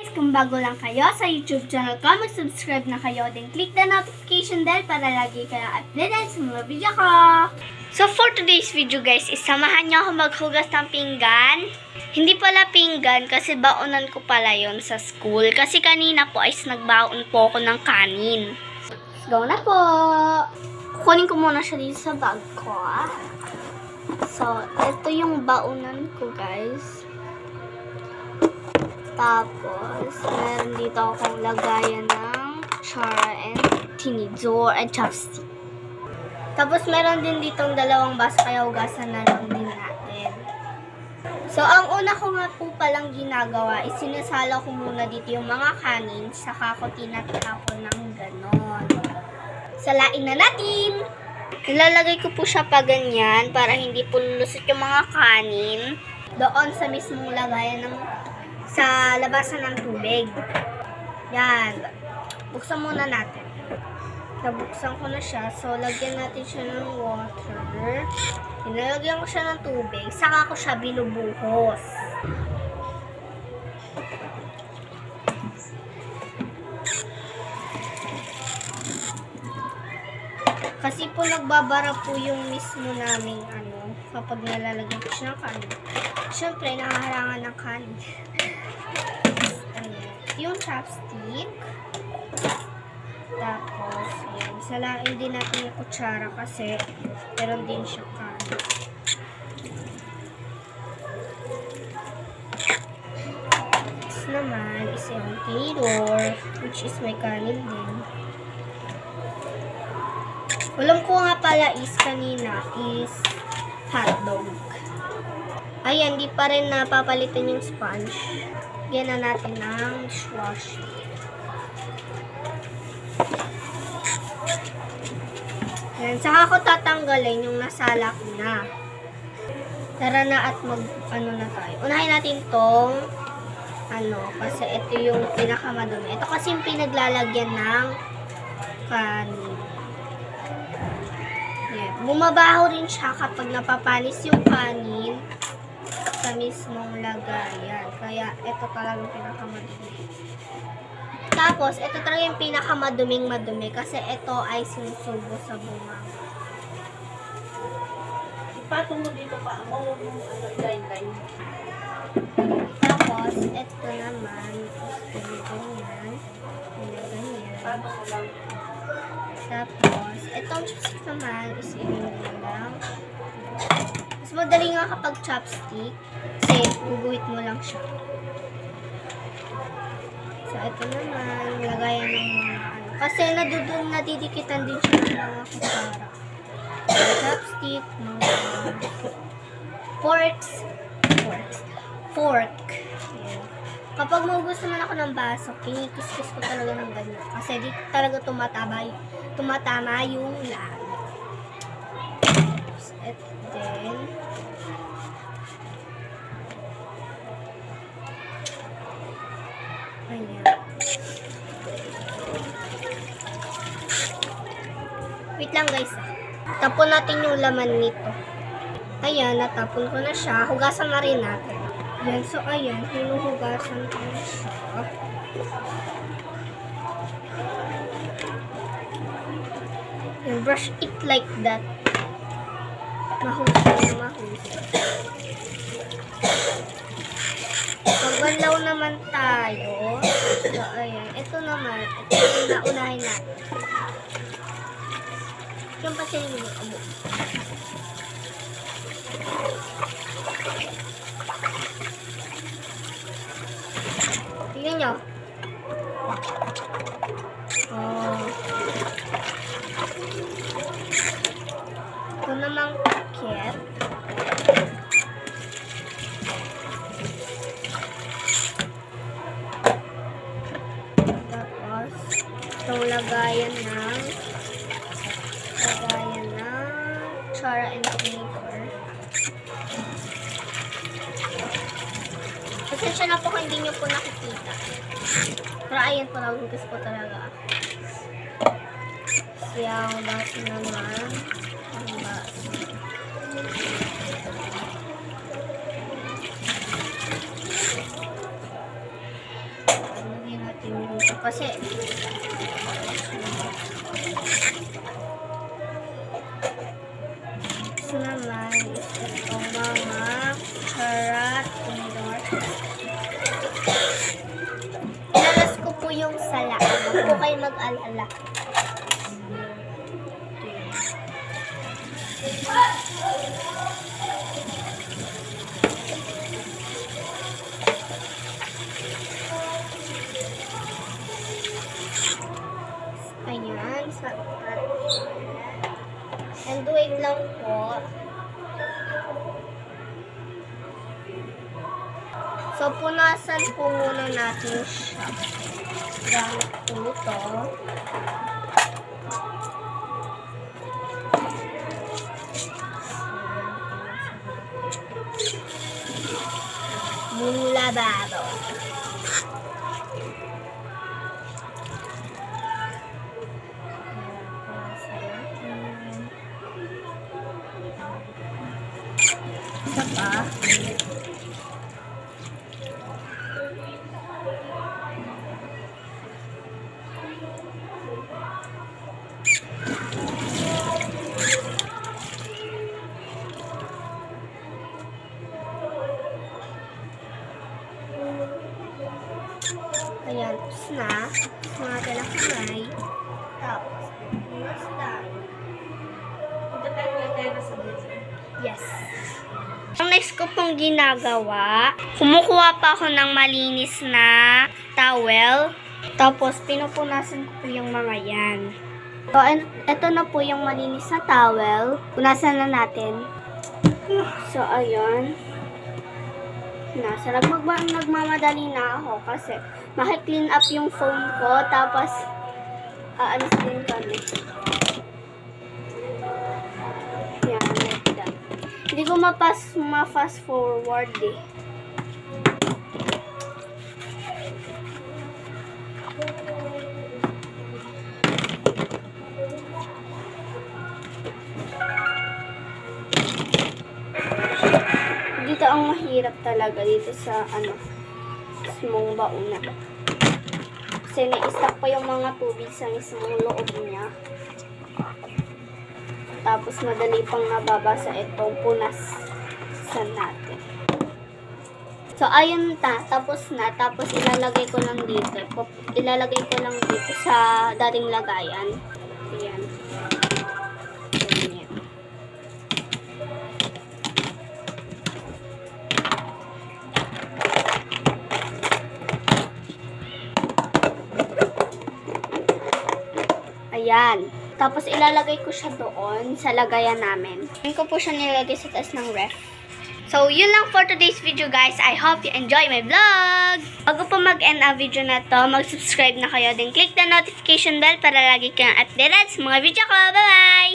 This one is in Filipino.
guys! Kung bago lang kayo sa YouTube channel ko, mag-subscribe na kayo. Then click the notification bell para lagi kayong updated sa mga video ko. So for today's video guys, isamahan niyo ako maghugas ng pinggan. Hindi pala pinggan kasi baonan ko pala yon sa school. Kasi kanina po ay nagbaon po ako ng kanin. Let's go na po! Kukunin ko muna siya dito sa bag ko. So, ito yung baonan ko guys. Tapos, meron dito akong lagayan ng chara and tinidor and chopstick. Tapos, meron din ditong dalawang baso kaya hugasan na lang din natin. So, ang una ko nga po palang ginagawa is sinasala ko muna dito yung mga kanin saka ko tinatapon ng ganon. Salain na natin! Ilalagay ko po siya pa ganyan para hindi po lulusot yung mga kanin doon sa mismong lagayan ng sa labasan ng tubig. Yan. Buksan muna natin. Nabuksan ko na siya. So, lagyan natin siya ng water. Nilagyan ko siya ng tubig. Saka ko siya binubuhos. Kasi po nagbabara po yung mismo naming kapag nalalagyan ko siya ng kanin. Siyempre, nakaharangan ng kanin. Yung chopstick. Tapos, yan. Salain din natin yung kutsara kasi meron din siya kanin. Tapos naman is yung tinidor, which is may kanin din. Alam ko nga pala is kanina is hotdog. Ayan, di pa rin napapalitan yung sponge. Lagyan na natin ng dishwasher. Ayan, saka ko tatanggalin yung nasala ko na. Tara na at na tayo. Unahin natin tong kasi ito yung pinakamadumi. Ito kasi yung pinaglalagyan ng kanin. Ayan, bumabaho rin siya kapag napapanis yung kanin sa mismong lagayan. Kaya, ito talaga yung pinakamadumi. Tapos, ito talaga yung pinakamaduming madumi kasi ito ay sinusubo sa bunga. Ipatong mo dito pa. Line. Tapos, ito naman is ganyan. Ipatong mo lang. Tapos, itong chopstick naman is ilulong lang. Mas madali nga kapag chopstick kasi guguhit mo lang siya. So, ito naman, lagayan ng mga kasi nadidikitan din siya ng mga kutsara. Chopstick, mga fork. Ayan. Kapag maubos naman ako ng baso, kinikis-kis ko talaga ng ganyan. Kasi di talaga tumatama yung lahat. And then, ayan. Wait lang guys. Tapon natin yung laman nito. Ayan, natapon ko na siya. Hugasan na rin natin. Ayan, so ayan, hinuhugasan ko na siya. Ayan, brush it like that. Mahusay na mahusay. Pagbanlaw naman tayo. So, ayan. Ito naman. Ito yung naunahin natin. Yung pa siya yung abo. Tingnan nyo. Oh. Ito namang cat. Tapos, itong lagayan ng chara and tinidor. Pasensya na po kung hindi nyo po nakikita. Pero ayan po, nagugas po talaga. Siyang baso naman. Ang baso. Kasi, ito naman is itong mga Charot Indoor. Inalas ko po yung sala. Huwag po kayo mag-alala. Ayan, sapat. And wait lang po. So, punasan po muna natin siya. Gamit po ito. Mula babo. Isa pa. Ayan, tapos na. Mga dalang kamay. Tapos, punas tayo. Punta tayo kaya tayo na sa blazer. Yes. Ang next ko pong ginagawa, kumukuha pa ako ng malinis na towel. Tapos, pinupunasan ko po yung mga yan. So, ito na po yung malinis na towel. Punasan na natin. So, ayun. Nasa nagmamadali na ako kasi maki-clean up yung phone ko. Tapos, aalis din kami. Yan, like that. Hindi ko ma-fast forward eh. Dito ang mahirap talaga dito sa mismong bauna. Kasi na-stack pa yung mga tubig sa mismong loob niya. Tapos madali pang nababasa itong punasan natin. So ayun tapos na. Tapos ilalagay ko lang dito. Ilalagay ko lang dito sa dating lagayan. Ayan. Ganyan. Ayan. Tapos ilalagay ko siya doon sa lagayan namin. Ngayon ko po siya nilagay sa taas ng ref. So, yun lang for today's video, guys. I hope you enjoy my vlog. Bago po mag-end ang video na to, mag-subscribe na kayo. Then click the notification bell para lagi kang updated sa mga video ko. Bye-bye!